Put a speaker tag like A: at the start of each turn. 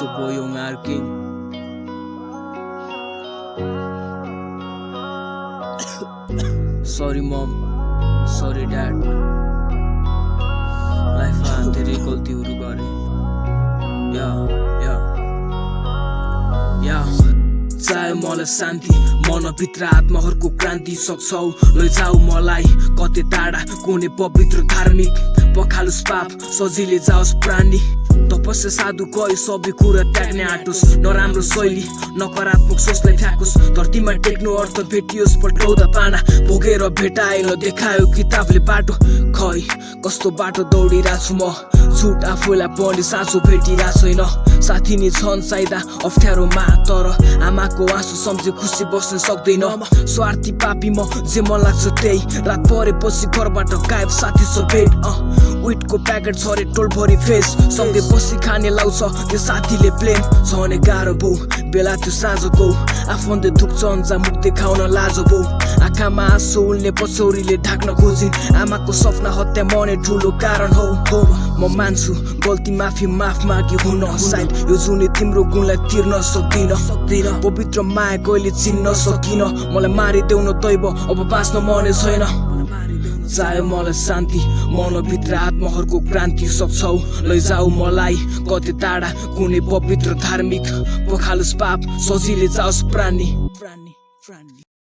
A: your boy Young R King. Sorry mom, sorry dad. Life ma धेरै गल्तीहरु गरे. चाहे मलाई शान्ति मनभित्र आत्माहरुको क्रान्ति सक्छौ लैजाऊ मलाई कतै टाढा कुनै पवित्र धार्मिक पखालुस पाप सजिलै जाओस् प्राणी तपस्या साधु गए सबै कुरा त्याग्ने आँटोस् नराम्रो शैली नकारात्मक सोचलाई फ्याँकोस् धरतीमा टेक्नु अर्थ भेटियोस् पल्टाउँदा पाना भोगेर भेटाएन देखायो किताबले बाटो खै कस्तो बाटो दौडिरहेछु म झुट आफूलाई पनि साँचो भेटिरहेको छैन साथी नि छन् चाहिँदा अप्ठ्यारोमा तर आमाको आँसु सम्झे खुसी बस्न सक्दैन स्वार्थी पापी म जे मन लाग्छ त्यही रात परेपछि घरबाट गायब साथी छ भेट उइटको प्याकेट छरे टोलभरि फेस सँगै बसी खाने लाउँछ त्यो साथीले प्लेन छने गाह्रो बौ बेला त्यो साँझको आफन्ते दुख्छ अन्जा मुख देखाउन लाज बौ आँखामा आँसु उल्ने पछौरीले ढाक्न खोजिन् आमाको सपना हत्या मर्ने ठुलो कारण हो म मान्छु गल्ती माफी माफ मागी हुन सायद यो जुनी तिम्रो गुणलाई तिर्न सक्दिन पवित्र माया कहिले चिन्न सकिन मलाई मारिदेऊ न दैव अब बाँच्न मर्ने छैन चाहे मलाई शान्ति मनभित्र आत्माहरुको क्रान्ति सक्छौ लैजाऊ मलाई कतै टाढा कुनै पवित्र धार्मिक पखालुस पाप सजिलै जाओस् प्राणी